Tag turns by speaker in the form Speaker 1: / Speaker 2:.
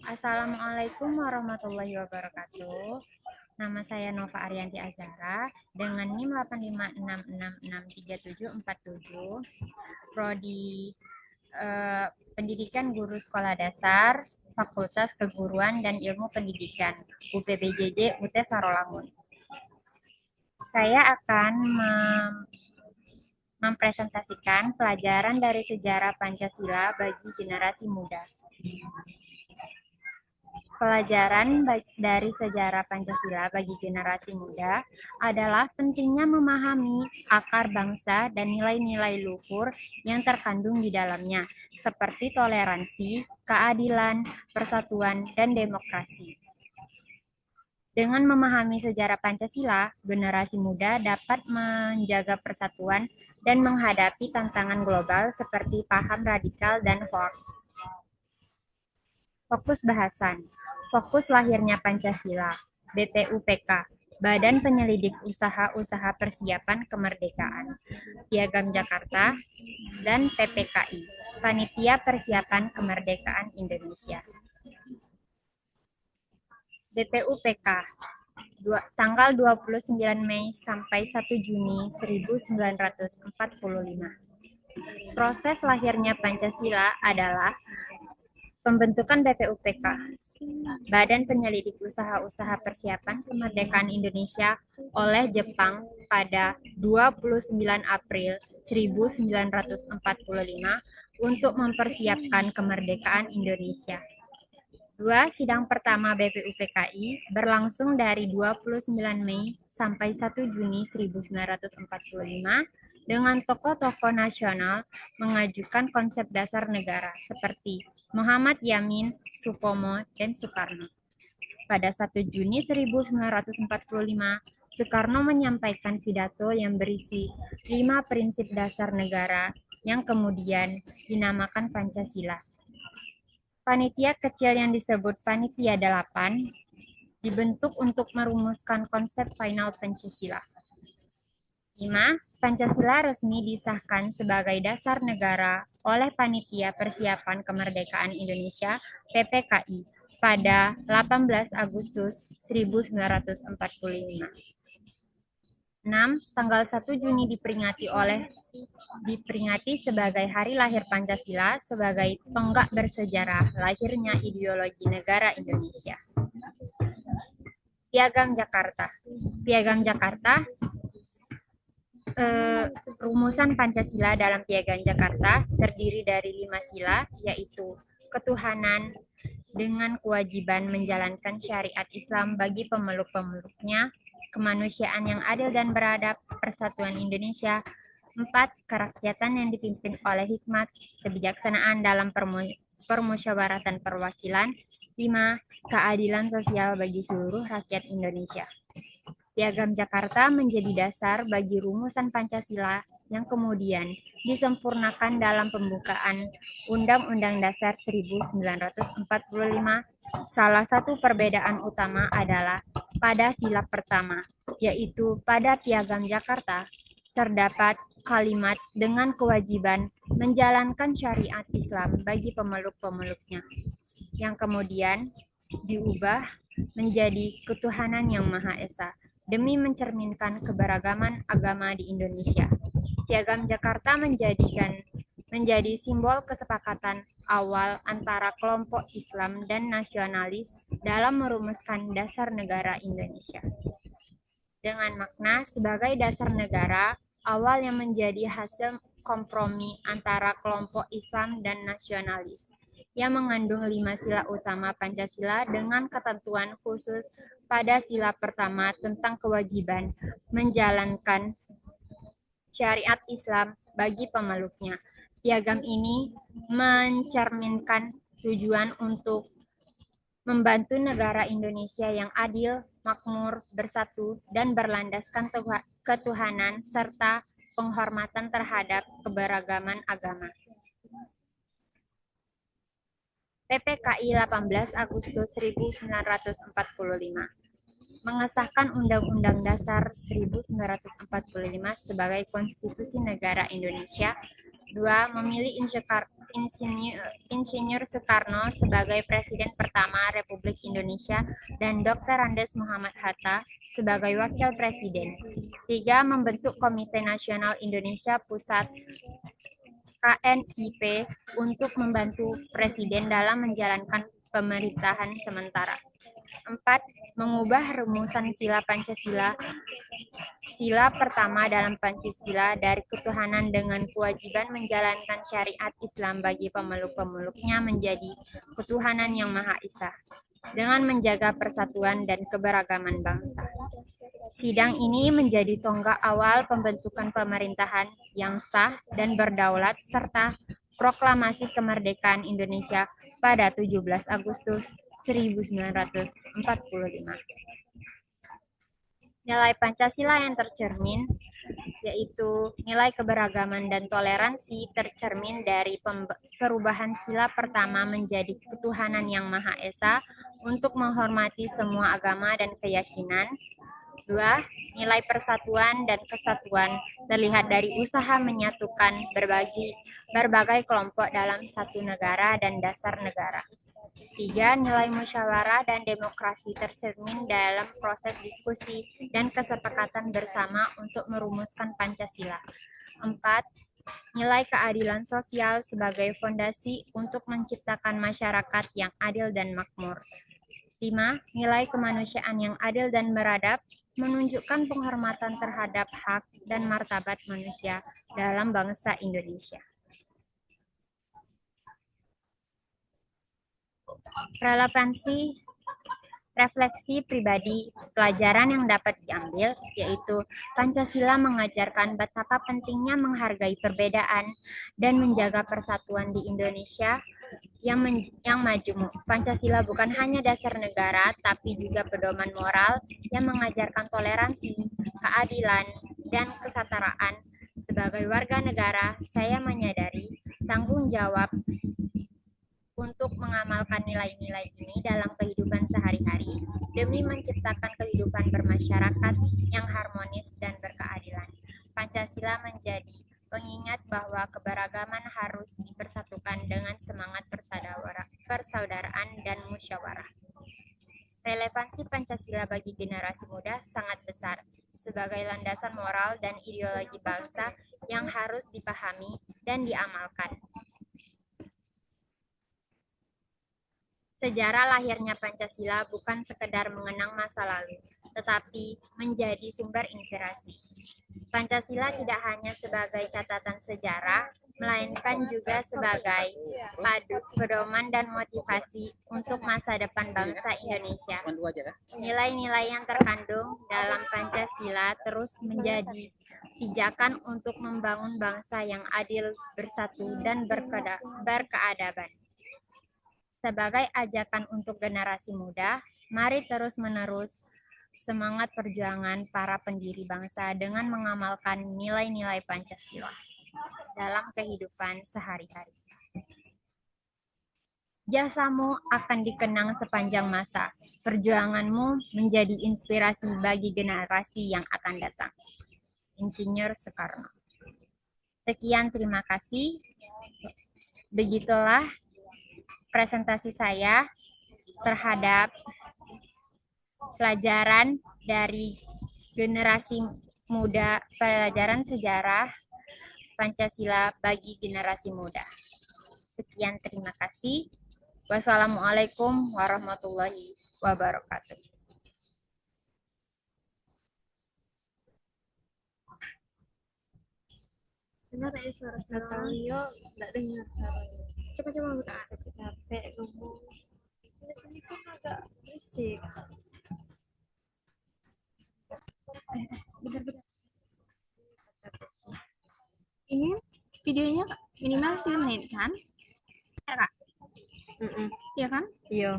Speaker 1: Assalamualaikum warahmatullahi wabarakatuh. Nama saya Nova Arianti Azhara dengan NIM 856666747, Prodi Pendidikan Guru Sekolah Dasar, Fakultas Keguruan dan Ilmu Pendidikan, UPBJJ UT Sarolangun. Saya akan mempresentasikan pelajaran dari sejarah Pancasila bagi generasi muda. Pelajaran dari sejarah Pancasila bagi generasi muda adalah pentingnya memahami akar bangsa dan nilai-nilai luhur yang terkandung di dalamnya, seperti toleransi, keadilan, persatuan, dan demokrasi. Dengan memahami sejarah Pancasila, generasi muda dapat menjaga persatuan dan menghadapi tantangan global seperti paham radikal dan hoax. Fokus bahasan. Fokus lahirnya Pancasila. BPUPK, Badan Penyelidik Usaha-Usaha Persiapan Kemerdekaan, Piagam Jakarta, dan PPKI, Panitia Persiapan Kemerdekaan Indonesia. BPUPK, tanggal 29 Mei sampai 1 Juni 1945. Proses lahirnya Pancasila adalah pembentukan BPUPK, Badan Penyelidik Usaha-Usaha Persiapan Kemerdekaan Indonesia oleh Jepang pada 29 April 1945 untuk mempersiapkan kemerdekaan Indonesia. 2. Sidang pertama BPUPKI berlangsung dari 29 Mei sampai 1 Juni 1945 dengan tokoh-tokoh nasional mengajukan konsep dasar negara seperti Muhammad Yamin, Supomo, dan Soekarno. Pada 1 Juni 1945, Soekarno menyampaikan pidato yang berisi 5 prinsip dasar negara yang kemudian dinamakan Pancasila. Panitia kecil yang disebut Panitia 8 dibentuk untuk merumuskan konsep final Pancasila. 5. Pancasila resmi disahkan sebagai dasar negara oleh Panitia Persiapan Kemerdekaan Indonesia (PPKI) pada 18 Agustus 1945. 6. Tanggal 1 Juni diperingati sebagai Hari Lahir Pancasila sebagai tonggak bersejarah lahirnya ideologi negara Indonesia. Piagam Jakarta. Piagam Jakarta, rumusan Pancasila dalam Piagam Jakarta terdiri dari 5 sila, yaitu ketuhanan dengan kewajiban menjalankan syariat Islam bagi pemeluk-pemeluknya, kemanusiaan yang adil dan beradab, persatuan Indonesia. 4. Kerakyatan yang dipimpin oleh hikmat, kebijaksanaan dalam permusyawaratan perwakilan. 5. Keadilan sosial bagi seluruh rakyat Indonesia. Piagam Jakarta menjadi dasar bagi rumusan Pancasila yang kemudian disempurnakan dalam pembukaan Undang-Undang Dasar 1945. Salah satu perbedaan utama adalah pada sila pertama, yaitu pada Piagam Jakarta terdapat kalimat dengan kewajiban menjalankan syariat Islam bagi pemeluk-pemeluknya, yang kemudian diubah menjadi ketuhanan yang Maha Esa demi mencerminkan keberagaman agama di Indonesia. Piagam Jakarta menjadi simbol kesepakatan awal antara kelompok Islam dan nasionalis dalam merumuskan dasar negara Indonesia. Dengan makna sebagai dasar negara awal yang menjadi hasil kompromi antara kelompok Islam dan nasionalis yang mengandung 5 sila utama Pancasila dengan ketentuan khusus pada sila pertama tentang kewajiban menjalankan syariat Islam bagi pemeluknya. Piagam ini mencerminkan tujuan untuk membantu negara Indonesia yang adil, makmur, bersatu, dan berlandaskan ketuhanan serta penghormatan terhadap keberagaman agama. PPKI 18 Agustus 1945 mengesahkan Undang-Undang Dasar 1945 sebagai Konstitusi Negara Indonesia 2. Memilih Insinyur Soekarno sebagai Presiden pertama Republik Indonesia dan Dr. Andes Muhammad Hatta sebagai Wakil Presiden. 3. Membentuk Komite Nasional Indonesia Pusat KNIP untuk membantu Presiden dalam menjalankan pemerintahan sementara. 4. Mengubah rumusan sila Pancasila. Sila pertama dalam Pancasila dari ketuhanan dengan kewajiban menjalankan syariat Islam bagi pemeluk-pemeluknya menjadi ketuhanan yang Maha Esa dengan menjaga persatuan dan keberagaman bangsa. Sidang ini menjadi tonggak awal pembentukan pemerintahan yang sah dan berdaulat serta proklamasi kemerdekaan Indonesia pada 17 Agustus 1945. Nilai Pancasila yang tercermin yaitu nilai keberagaman dan toleransi tercermin dari perubahan sila pertama menjadi ketuhanan yang Maha Esa untuk menghormati semua agama dan keyakinan. 2. Nilai persatuan dan kesatuan terlihat dari usaha menyatukan berbagai kelompok dalam satu negara dan dasar negara. 3. Nilai musyawarah dan demokrasi tercermin dalam proses diskusi dan kesepakatan bersama untuk merumuskan Pancasila. 4. Nilai keadilan sosial sebagai fondasi untuk menciptakan masyarakat yang adil dan makmur. 5. Nilai kemanusiaan yang adil dan beradab menunjukkan penghormatan terhadap hak dan martabat manusia dalam bangsa Indonesia. Relevansi refleksi pribadi pelajaran yang dapat diambil yaitu Pancasila mengajarkan betapa pentingnya menghargai perbedaan dan menjaga persatuan di Indonesia yang majemuk. Pancasila bukan hanya dasar negara, tapi juga pedoman moral yang mengajarkan toleransi, keadilan, dan kesetaraan. Sebagai warga negara, saya menyadari tanggung jawab untuk mengamalkan nilai-nilai ini dalam kehidupan sehari-hari demi menciptakan kehidupan bermasyarakat yang harmonis dan berkeadilan. Pancasila menjadi pengingat bahwa keberagaman harus dipersatukan dengan semangat persaudaraan dan musyawarah. Relevansi Pancasila bagi generasi muda sangat besar sebagai landasan moral dan ideologi bangsa yang harus dipahami dan diamalkan. Sejarah lahirnya Pancasila bukan sekedar mengenang masa lalu, tetapi menjadi sumber inspirasi. Pancasila tidak hanya sebagai catatan sejarah, melainkan juga sebagai pedoman dan motivasi untuk masa depan bangsa Indonesia. Nilai-nilai yang terkandung dalam Pancasila terus menjadi pijakan untuk membangun bangsa yang adil, bersatu, dan berkeadaban. Sebagai ajakan untuk generasi muda, mari terus-menerus semangat perjuangan para pendiri bangsa dengan mengamalkan nilai-nilai Pancasila dalam kehidupan sehari-hari. Jasamu akan dikenang sepanjang masa. Perjuanganmu menjadi inspirasi bagi generasi yang akan datang. Insinyur Soekarno. Sekian, terima kasih. Begitulah presentasi saya terhadap pelajaran dari generasi muda, pelajaran sejarah Pancasila bagi generasi muda. Sekian, terima kasih. Wassalamualaikum warahmatullahi wabarakatuh.
Speaker 2: Dengar ya suara-suara Leo, nggak dengar suaranya. Coba buka, capek ngomong. Di sini kan agak berisik. Benar-benar. Ini videonya minimal 3 menit kan? Ya kak? Iya kan?
Speaker 1: Iya.